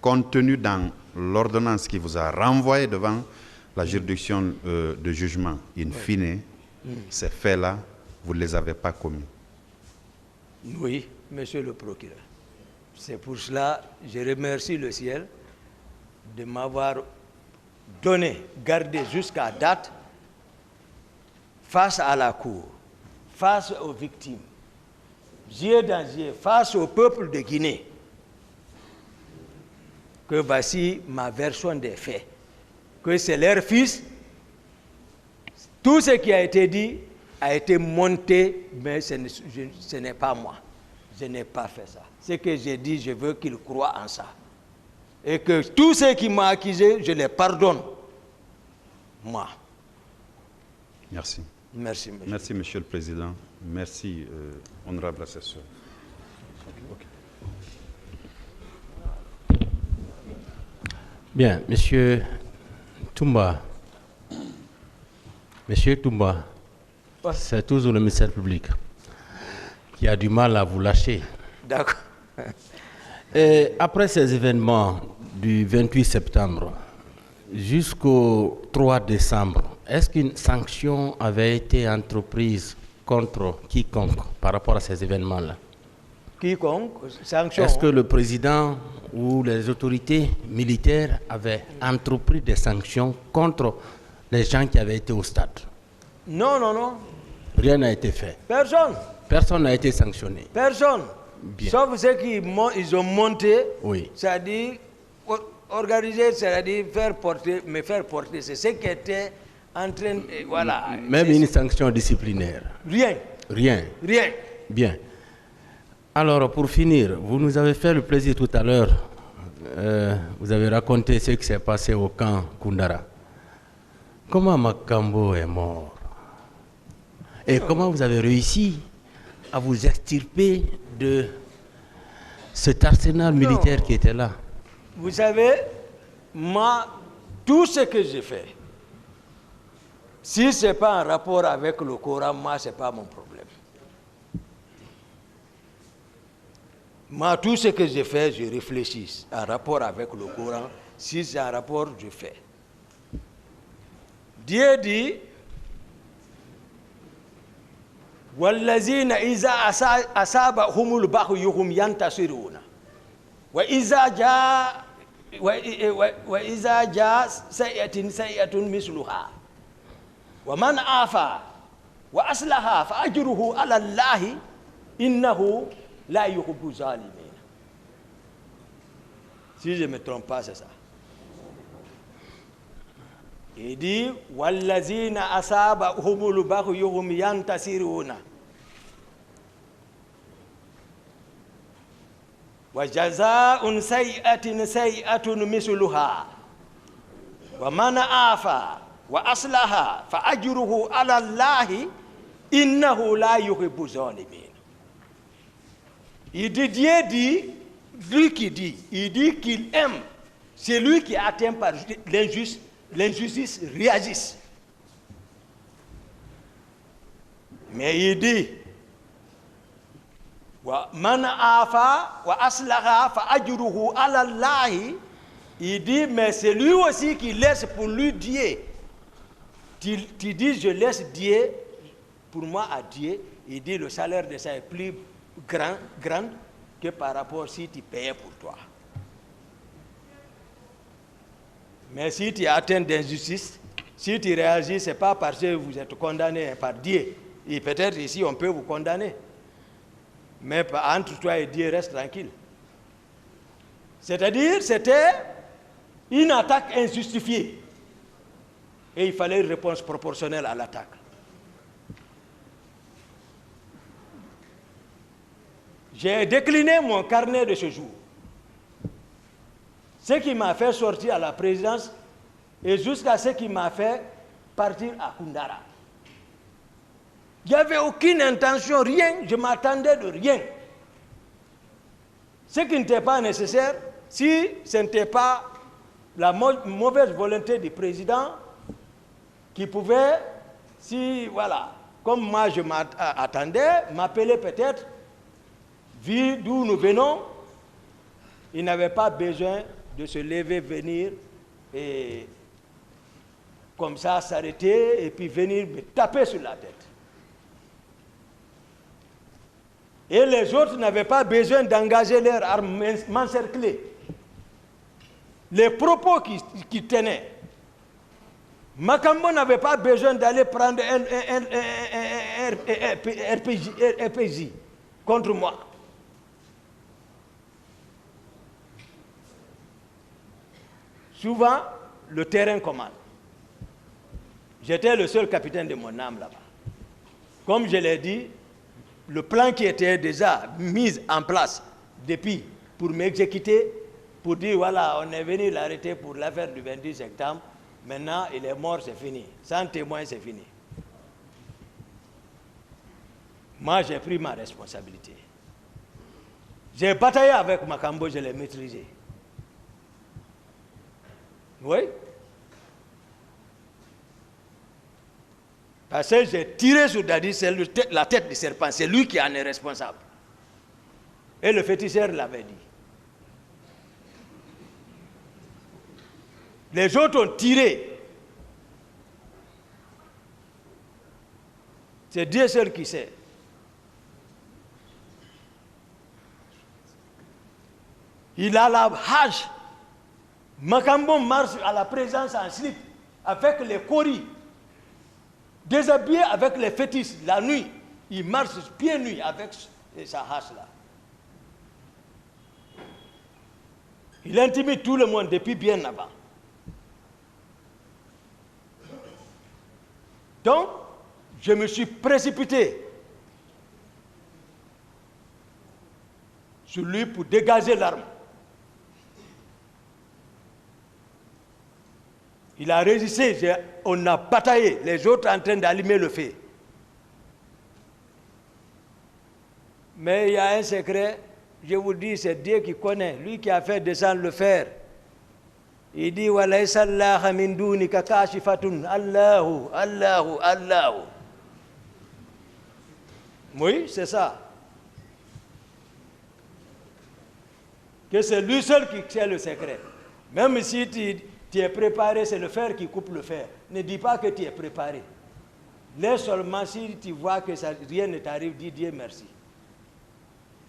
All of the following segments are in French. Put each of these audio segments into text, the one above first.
contenu dans l'ordonnance qui vous a renvoyé devant la juridiction de jugement in fine, ces faits-là, vous ne les avez pas commis. Oui, monsieur le procureur. C'est pour cela que je remercie le ciel de m'avoir gardé jusqu'à date face à la cour, face aux victimes, yeux dans yeux, face au peuple de Guinée, que voici ma version des faits, que c'est leur fils. Tout ce qui a été dit a été monté, mais ce n'est pas moi. Je n'ai pas fait ça. Ce que j'ai dit, je veux qu'ils croient en ça. Et que tous ceux qui m'ont accusé, je les pardonne. Moi. Merci. Merci, monsieur. Merci, monsieur le Président. Merci, honorable assesseur. Bien, monsieur Toumba. Monsieur Toumba, c'est toujours le ministère public qui a du mal à vous lâcher. D'accord. Et après ces événements du 28 septembre jusqu'au 3 décembre, est-ce qu'une sanction avait été entreprise contre quiconque par rapport à ces événements-là? Quiconque, sanction. Est-ce que le président ou les autorités militaires avaient entrepris des sanctions contre les gens qui avaient été au stade? Non, non, non. Rien n'a été fait. Personne. Personne n'a été sanctionné. Personne. Bien. Sauf ceux qui ils ont monté, Oui. c'est-à-dire organiser, c'est-à-dire me faire porter. C'est ce qui était en train de... Voilà. Même une sanction disciplinaire? Rien. Rien. Rien. Bien. Alors, pour finir, vous nous avez fait le plaisir tout à l'heure. Vous avez raconté ce qui s'est passé au camp Koundara. Comment Makambo est mort? Et comment vous avez réussi à vous extirper de cet arsenal militaire qui était là? Vous savez, moi, tout ce que j'ai fait, si ce n'est pas en rapport avec le Coran, moi, ce n'est pas mon problème. Moi, tout ce que j'ai fait, je réfléchis en rapport avec le Coran. Si c'est en rapport, je fais. Dieu dit, وَالَّذِينَ إِذَا أَصَابَهُمُ الْبَغْيُ هُمْ يَنْتَصِرُونَ وَإِذَا جَاءَ سَيِّئَةٌ مِثْلُهَا وَمَنْ عَافَا وَأَصْلَحَ فَأَجْرُهُ عَلَى اللَّهِ إِنَّهُ لَا يُحِبُّ الظَّالِمِينَ. Si je ne me trompe pas, c'est ça. Il dit وَالَّذِينَ أَصَابَهُمُ الْبَغْيُ هُمْ يَنْتَصِرُونَ وَجَزَاءٌ سَيِّئَةٍ سَيِّئَةٌ مِثْلُهَا وَمَنْ عَافَا وَأَصْلَحَ فَأَجْرُهُ عَلَى اللَّهِ إِنَّهُ لَا يُحِبُّ الظَّالِمِينَ. Il dit, Dieu dit, lui qui dit, il dit qu'il aime celui qui est atteint par l'injustice réagisse. Mais il dit, Man afa wa aslaha fa ajruhu ala Allah. Il dit, mais c'est lui aussi qui laisse pour lui Dieu. Tu dis, je laisse Dieu, pour moi à Dieu. Il dit, le salaire de ça est plus grand que par rapport si tu payais pour toi. Mais si tu es atteint d'injustice, si tu réagis, ce n'est pas parce que vous êtes condamné par Dieu. Et peut-être ici, on peut vous condamner. Mais entre toi et Dieu, reste tranquille. C'est-à-dire, c'était une attaque injustifiée. Et il fallait une réponse proportionnelle à l'attaque. J'ai décliné mon carnet de ce jour. Ce qui m'a fait sortir à la présidence et jusqu'à ce qui m'a fait partir à Koundara. Il n'y avait aucune intention, rien, je m'attendais de rien. Ce qui n'était pas nécessaire, si ce n'était pas la mauvaise volonté du président qui pouvait, si voilà, comme moi je m'attendais, m'appeler peut-être, vu d'où nous venons, il n'avait pas besoin de se lever, venir et comme ça s'arrêter et puis venir me taper sur la tête. Et les autres n'avaient pas besoin d'engager leurs armes, m'encercler. Les propos qui tenaient, Makambo n'avait pas besoin d'aller prendre un RPG contre moi. Souvent, le terrain commande. J'étais le seul capitaine de mon âme là-bas. Comme je l'ai dit, le plan qui était déjà mis en place depuis pour m'exécuter, pour dire voilà, on est venu l'arrêter pour l'affaire du 28 septembre, maintenant il est mort, c'est fini. Sans témoin, c'est fini. Moi, j'ai pris ma responsabilité. J'ai bataillé avec Makambo, je l'ai maîtrisé. Oui. Parce que j'ai tiré sur Dadi, c'est la tête du serpent, c'est lui qui en est responsable. Et le féticheur l'avait dit. Les autres ont tiré. C'est Dieu seul qui sait. Il a la hache. Makambo marche à la présence en slip avec les coris. Déshabillé avec les fétiches la nuit. Il marche pieds nus avec sa hache là. Il intimide tout le monde depuis bien avant. Donc, je me suis précipité sur lui pour dégager l'arme. Il a résisté, on a bataillé, les autres en train d'allumer le feu. Mais il y a un secret, je vous dis, c'est Dieu qui connaît, lui qui a fait descendre le fer. Il dit, walaysa Allah min dunika kashifatun, Allahu, Allahu, Allahu. Oui, c'est ça. Que c'est lui seul qui sait le secret. Même si tu es préparé, c'est le fer qui coupe le fer. Ne dis pas que tu es préparé. Laisse seulement si tu vois que rien ne t'arrive, dis Dieu merci.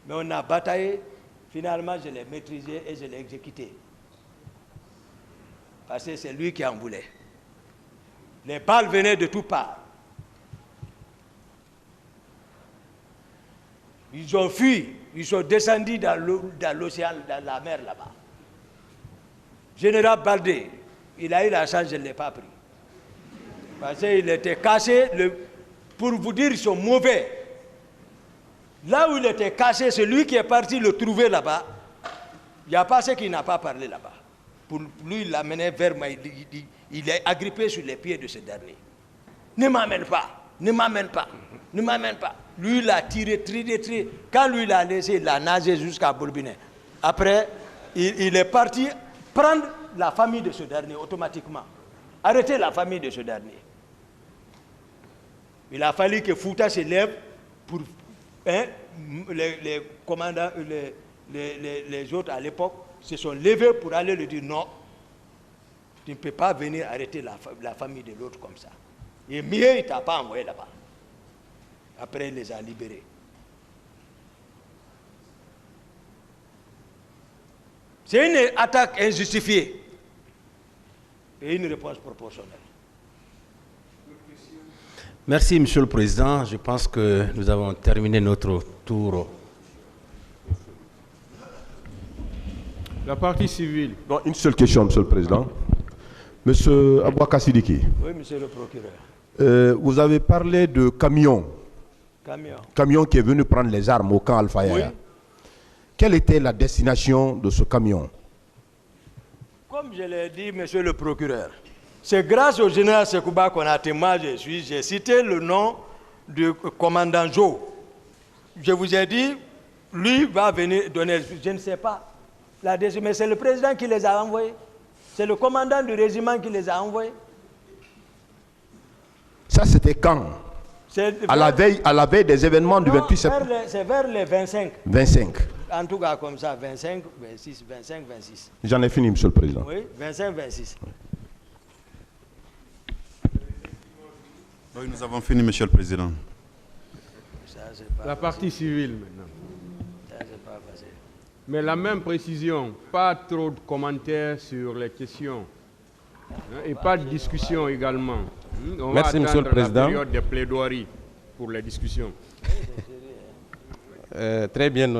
Mais on a bataillé, finalement je l'ai maîtrisé et je l'ai exécuté. Parce que c'est lui qui en voulait. Les balles venaient de toutes parts. Ils ont fui, ils sont descendus dans l'océan, dans la mer là-bas. Général Baldé, il a eu la chance, je ne l'ai pas pris. Parce qu'il était caché, pour vous dire, ils sont mauvais. Là où il était caché, c'est lui qui est parti le trouver là-bas. Il n'y a pas ce qui n'a pas parlé là-bas. Pour lui, il l'amenait vers moi, il est agrippé sur les pieds de ce dernier. Ne m'amène pas, ne m'amène pas, ne m'amène pas. Lui, il a tiré. Quand lui, il a laissé, il a nagé jusqu'à Bourbinet. Après, il est parti prendre la famille de ce dernier automatiquement. Arrêter la famille de ce dernier. Il a fallu que Fouta se lève pour les commandants, les autres à l'époque se sont levés pour aller lui dire non, tu ne peux pas venir arrêter la famille de l'autre comme ça. Et mieux, il ne t'a pas envoyé là-bas. Après, il les a libérés. C'est une attaque injustifiée et une réponse proportionnelle. Merci, Monsieur le Président. Je pense que nous avons terminé notre tour. La partie civile. Non, une seule question, Monsieur le Président. Monsieur Abouaka Sidiki. Oui, Monsieur le procureur. Vous avez parlé de camion. Camion qui est venu prendre les armes au camp Alpha Yaya. Oui. Quelle était la destination de ce camion? Comme je l'ai dit, Monsieur le procureur, c'est grâce au général Sekouba Konaté, moi j'ai cité le nom du commandant Joe. Je vous ai dit, lui va venir donner, je ne sais pas, mais c'est le président qui les a envoyés. C'est le commandant du régiment qui les a envoyés. Ça, c'était quand? À la veille des événements du 28 septembre. C'est vers les 25. 25. en tout cas comme ça, 25, 26, 25, 26. J'en ai fini, Monsieur le Président. Oui, 25, 26. Oui, nous avons fini, Monsieur le Président. Ça, pas La partie civile maintenant. Ça, c'est pas facile. Mais la même précision, pas trop de commentaires sur les questions. Et pas de discussion également. On Merci, va Monsieur le attendre Président. la période de plaidoirie pour les discussions. Très bien.